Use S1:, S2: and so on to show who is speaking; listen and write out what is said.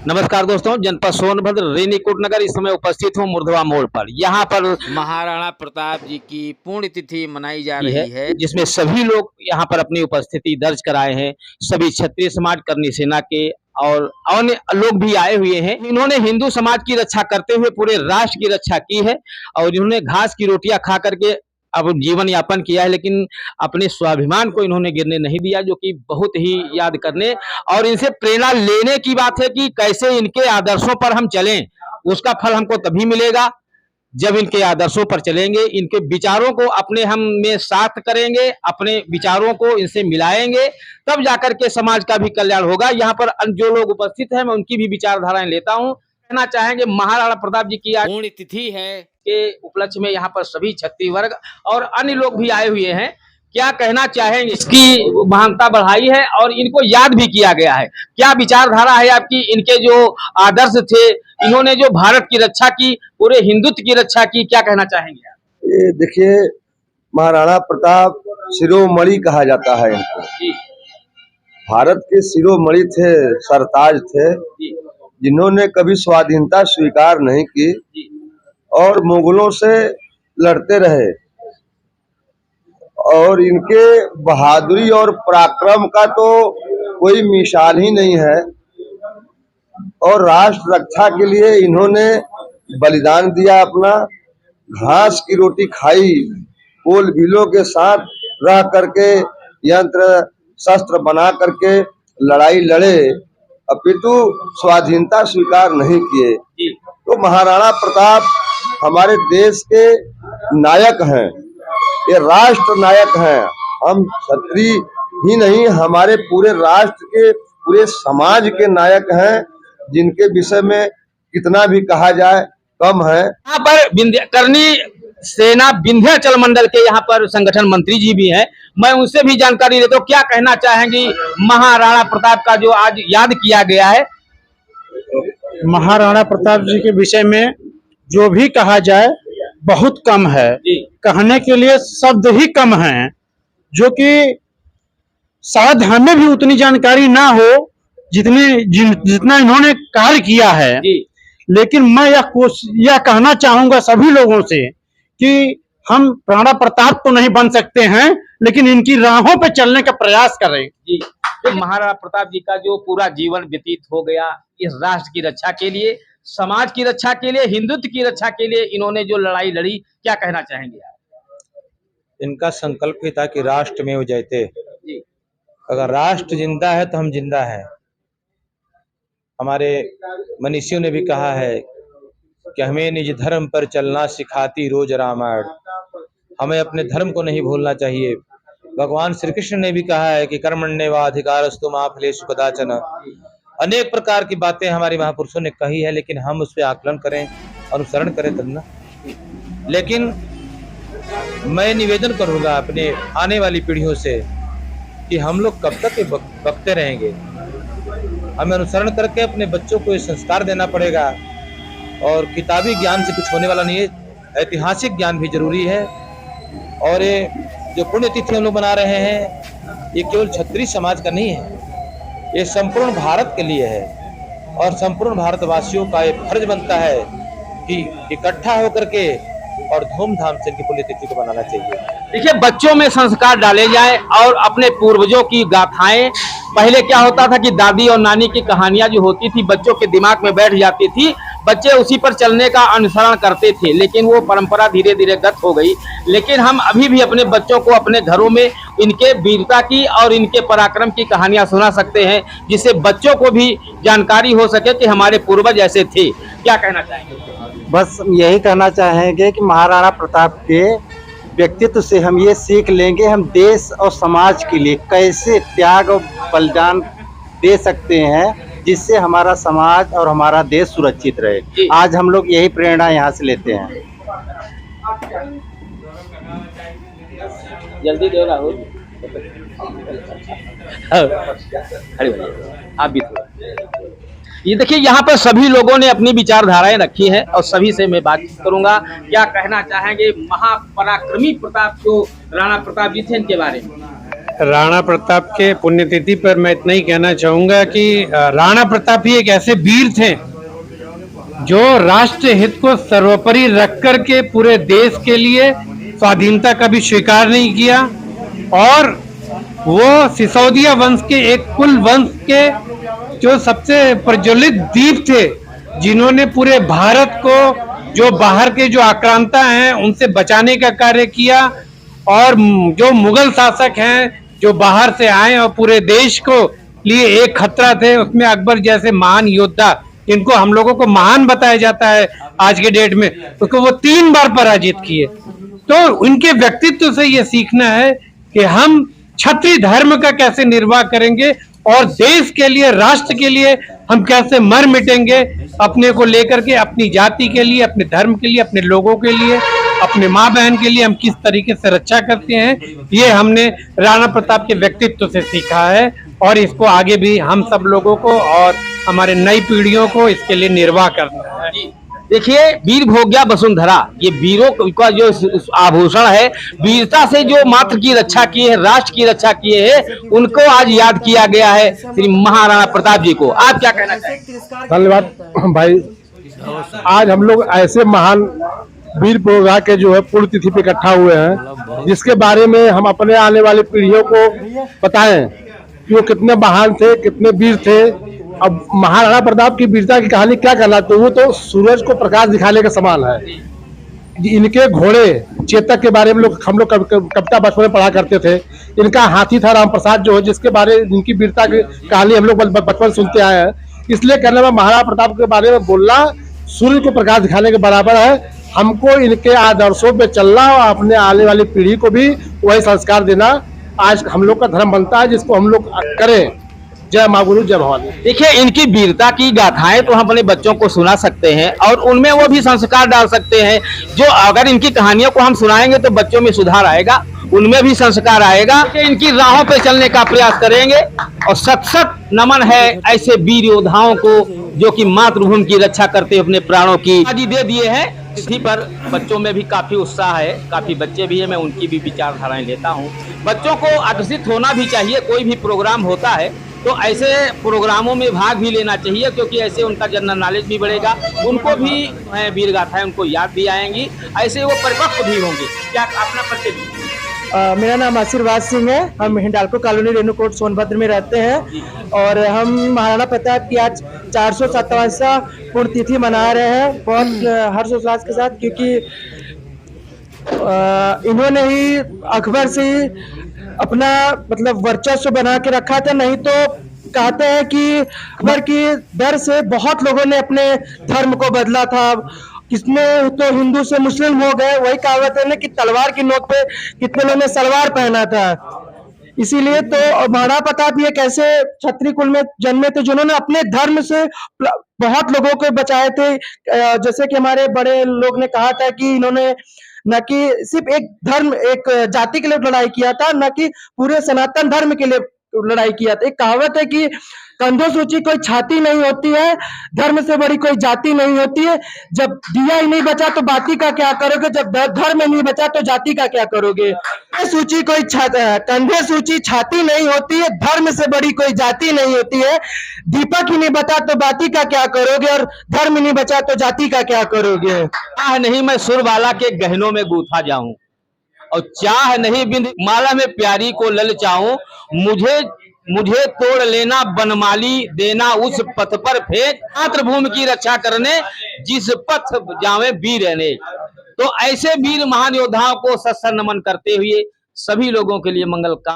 S1: नमस्कार दोस्तों, जनपद सोनभद्र रेनीकोट नगर इस समय उपस्थित हूँ मुर्धवा मोड़ पर। यहाँ पर
S2: महाराणा प्रताप जी की पुण्यतिथि मनाई जा रही है,
S1: जिसमें सभी लोग यहाँ पर अपनी उपस्थिति दर्ज कराए हैं। सभी क्षत्रिय समाज, करनी सेना के और अन्य लोग भी आए हुए हैं। इन्होंने हिंदू समाज की रक्षा करते हुए पूरे राष्ट्र की रक्षा की है और इन्होंने घास की रोटियां खा करके अब जीवन यापन किया है, लेकिन अपने स्वाभिमान को इन्होंने गिरने नहीं दिया, जो कि बहुत ही याद करने और इनसे प्रेरणा लेने की बात है कि कैसे इनके आदर्शों पर हम चलें। उसका फल हमको तभी मिलेगा जब इनके आदर्शों पर चलेंगे, इनके विचारों को अपने हम में साथ करेंगे, अपने विचारों को इनसे मिलाएंगे, तब जाकर के समाज का भी कल्याण होगा। यहाँ पर जो लोग उपस्थित हैं मैं उनकी भी विचारधाराएं लेता हूँ। कहना चाहेंगे महाराणा प्रताप जी की
S2: पुण्यतिथि है
S1: के उपलक्ष्य में यहाँ पर सभी क्षत्रिय वर्ग और अन्य लोग भी आए हुए हैं। क्या कहना चाहेंगे? इसकी महानता बढ़ाई है और इनको याद भी किया गया है। क्या विचारधारा है आपकी? इनके जो आदर्श थे, इन्होंने जो भारत की रक्षा की, पूरे हिंदुत्व की रक्षा की, क्या कहना चाहेंगे आप?
S3: ये देखिए, महाराणा प्रताप शिरोमणि कहा जाता है इनको। भारत के शिरोमणि थे, सरताज थे, जिन्होंने कभी स्वाधीनता स्वीकार नहीं की और मुगलों से लड़ते रहे। और इनके बहादुरी और पराक्रम का तो कोई मिसाल ही नहीं है। और राष्ट्र रक्षा के लिए इन्होंने बलिदान दिया अपना। घास की रोटी खाई, कोल भीलों के साथ रह करके यंत्र शस्त्र बना करके लड़ाई लड़े, अपितु स्वाधीनता स्वीकार नहीं किए। तो महाराणा प्रताप हमारे देश के नायक हैं, ये राष्ट्र नायक हैं। हम क्षत्रिय ही नहीं, हमारे पूरे राष्ट्र के, पूरे समाज के नायक हैं, जिनके विषय में कितना भी कहा जाए कम है।
S1: यहाँ पर करनी सेना विंध्याचल मंडल के यहाँ पर संगठन मंत्री जी भी हैं, मैं उनसे भी जानकारी लेता हूँ। क्या कहना चाहेंगी महाराणा प्रताप का जो आज याद किया गया है?
S4: महाराणा प्रताप जी के विषय में जो भी कहा जाए बहुत कम है। कहने के लिए शब्द ही कम हैं, जो कि शायद हमें भी उतनी जानकारी ना हो जितना इन्होंने कार्य किया है। लेकिन मैं यह कहना चाहूंगा सभी लोगों से कि हम राणा प्रताप तो नहीं बन सकते हैं, लेकिन इनकी राहों पे चलने का प्रयास करें।
S1: तो महाराणा प्रताप जी का जो पूरा जीवन व्यतीत हो गया इस राष्ट्र की रक्षा के लिए, समाज की रक्षा के लिए, हिंदुत्व की रक्षा के लिए, इन्होंने जो लड़ाई लड़ी, क्या कहना चाहेंगे आप?
S5: इनका संकल्प ही था कि राष्ट्र में जयते। अगर राष्ट्र जिंदा है तो हम जिंदा हैं। हमारे मनीषियों ने भी कहा है कि हमें निज धर्म पर चलना सिखाती रोज रामायण। हमें अपने धर्म को नहीं भूलना चाहिए। भगवान श्री कृष्ण ने भी कहा है कि कर्मण्येवाधिकारस्तु मा फलेषु कदाचन। अनेक प्रकार की बातें हमारे महापुरुषों ने कही है, लेकिन हम उस पर आकलन करें, अनुसरण करें तब ना। लेकिन मैं निवेदन करूंगा अपने आने वाली पीढ़ियों से कि हम लोग कब तक बकते रहेंगे। हमें अनुसरण करके अपने बच्चों को ये संस्कार देना पड़ेगा। और किताबी ज्ञान से कुछ होने वाला नहीं है, ऐतिहासिक ज्ञान भी जरूरी है। और ये जो पुण्यतिथि हम लोग बना रहे हैं, ये केवल क्षत्रिय समाज का नहीं है, ये संपूर्ण भारत के लिए है। और संपूर्ण भारतवासियों का ये फर्ज बनता है कि इकट्ठा होकर के और धूमधाम से इनकी पुण्यतिथि को मनाना चाहिए।
S1: देखिए, बच्चों में संस्कार डाले जाए और अपने पूर्वजों की गाथाएं, पहले क्या होता था कि दादी और नानी की कहानियां जो होती थी बच्चों के दिमाग में बैठ जाती थी, बच्चे उसी पर चलने का अनुसरण करते थे, लेकिन वो परंपरा धीरे धीरे गत हो गई। लेकिन हम अभी भी अपने बच्चों को अपने घरों में इनके वीरता की और इनके पराक्रम की कहानियां सुना सकते हैं, जिससे बच्चों को भी जानकारी हो सके कि हमारे पूर्वज ऐसे थे। क्या कहना चाहेंगे?
S4: बस यही कहना चाहेंगे कि महाराणा प्रताप के व्यक्तित्व से हम ये सीख लेंगे, हम देश और समाज के लिए कैसे त्याग और बलिदान दे सकते हैं, जिससे हमारा समाज और हमारा देश सुरक्षित रहे। आज हम लोग यही प्रेरणा यहाँ से लेते हैं।
S1: जल्दी दो राहुल। आप भी ये देखिए, यहाँ पर सभी लोगों ने अपनी विचारधाराएं रखी है और सभी से मैं बातचीत करूंगा। क्या कहना चाहेंगे महापराक्रमी प्रताप जो राणा प्रताप जी थे, इनके बारे में?
S4: राणा प्रताप के पुण्यतिथि पर मैं इतना ही कहना चाहूंगा कि राणा प्रताप ही एक ऐसे वीर थे जो राष्ट्र हित को सर्वोपरि रख करके पूरे देश के लिए स्वाधीनता का भी स्वीकार नहीं किया, और वो सिसोदिया वंश के एक कुल वंश के जो सबसे प्रज्वलित दीप थे, जिन्होंने पूरे भारत को जो बाहर के जो आक्रांता हैं उनसे बचाने का कार्य किया, और जो मुगल शासक हैं जो बाहर से आए और पूरे देश को लिए एक खतरा थे, उसमें अकबर जैसे महान योद्धा, इनको हम लोगों को महान बताया जाता है आज के डेट में, उसको वो 3 बार पराजित किए। तो उनके व्यक्तित्व से ये सीखना है कि हम क्षत्रिय धर्म का कैसे निर्वाह करेंगे और देश के लिए, राष्ट्र के लिए हम कैसे मर मिटेंगे, अपने को लेकर के, अपनी जाति के लिए, अपने धर्म के लिए, अपने लोगों के लिए, अपने माँ बहन के लिए हम किस तरीके से रक्षा करते हैं, ये हमने राणा प्रताप के व्यक्तित्व से सीखा है, और इसको आगे भी हम सब लोगों को और हमारे नई पीढ़ियों को इसके लिए निर्वाह करना है।
S1: देखिए, वीर भोग्या वसुंधरा, ये वीरों का जो आभूषण है, वीरता से जो मात्र की रक्षा की है, राष्ट्र की रक्षा किए है, उनको आज याद किया गया है, श्री महाराणा प्रताप जी को। आप क्या कहना चाहेंगे?
S6: धन्यवाद भाई। आज हम लोग ऐसे महान वीर पुरोधा के जो है पुण्यतिथि पे इकट्ठा हुए हैं, जिसके बारे में हम अपने आने वाली पीढ़ियों को बताएं कि वो कितने महान थे, कितने वीर थे। अब महाराणा प्रताप की वीरता की कहानी क्या कहलाती है, वो तो सूरज को प्रकाश दिखाने के समान है। इनके घोड़े चेतक के बारे में हम लोग कविता बचपन में पढ़ा करते थे। इनका हाथी था राम प्रसाद जो है, जिसके बारे में इनकी वीरता की कहानी हम लोग बचपन सुनते आए हैं। इसलिए कहने में महाराणा प्रताप के बारे में बोलना सूर्य को प्रकाश दिखाने के बराबर है। हमको इनके आदर्शों पे चलना और अपने आने वाली पीढ़ी को भी वही संस्कार देना आज हम लोग का धर्म बनता है, जिसको हम लोग करें। जय माँ गुरु, जय भवानी।
S1: देखिए, इनकी वीरता की गाथाएं तो हम अपने बच्चों को सुना सकते हैं और उनमें वो भी संस्कार डाल सकते हैं, जो अगर इनकी कहानियों को हम सुनाएंगे तो बच्चों में सुधार आएगा, उनमें भी संस्कार आएगा। इनकी राहों पे चलने का प्रयास करेंगे और सत नमन है ऐसे वीर योद्धाओं को जो कि मातृभूमि की रक्षा करते हुए अपने प्राणों की आदि दे दिए हैं। इसी पर बच्चों में भी काफी उत्साह है, काफी बच्चे भी हैं, मैं उनकी भी विचारधाराएं लेता हूं। बच्चों को आकर्षित होना भी चाहिए, कोई भी प्रोग्राम होता है तो ऐसे प्रोग्रामों में भाग भी लेना चाहिए, क्योंकि ऐसे उनका जनरल नॉलेज भी बढ़ेगा, उनको भी वीर गाथाएं उनको याद भी आएंगी, ऐसे वो परिपक्व भी होंगे। क्या अपना परिचय?
S7: मेरा नाम आशीर्वाद सिंह है। हम हिंडाल्को कॉलोनी रेणुकोट सोनभद्र में रहते हैं और हम महाराणा प्रताप की आज 457वां पुण्यतिथि मना रहे हैं बहुत हर्षोल्लास के साथ, क्योंकि इन्होंने ही अकबर से अपना मतलब वर्चस्व बना के रखा था। नहीं तो कहते हैं कि अकबर की डर से बहुत लोगों ने अपने धर्म को बदला था, किसमें तो हिंदू से मुस्लिम हो गए। वही कहावत है ना कि तलवार की नोक पे कितने लोगों ने सलवार पहना था। इसीलिए तो महाराणा प्रताप भी एक ऐसे क्षत्रिय कुल में जन्मे थे जिन्होंने अपने धर्म से बहुत लोगों को बचाए थे। जैसे कि हमारे बड़े लोग ने कहा था कि इन्होंने न कि सिर्फ एक धर्म, एक जाति के लिए लड़ाई किया था, न कि पूरे सनातन धर्म के लिए लड़ाई किया था। एक कहावत है कि कंधों से ऊंची कोई छाती नहीं होती है, धर्म से बड़ी कोई जाति नहीं होती है। जब दिया ही नहीं बचा तो बाती का क्या करोगे, जब धर्म नहीं बचा तो जाति का क्या करोगे। सूची कोई कंधे से ऊंची छाती नहीं होती है, धर्म से बड़ी कोई जाति नहीं होती है। दीपक ही नहीं बचा तो बाती का क्या करोगे, और धर्म नहीं बचा तो जाति का क्या करोगे।
S1: चाह नहीं मैं सुरबाला के गहनों में गूथा जाऊं, और चाह नहीं बिंद माला में प्यारी को ललचाऊं। मुझे तोड़ लेना बनमाली देना उस पथ पर फेंक, मातृभूमि की रक्षा करने जिस पथ जावे वीर ने। तो ऐसे वीर महान योद्धाओं को सत्सर नमन करते हुए सभी लोगों के लिए मंगल काम।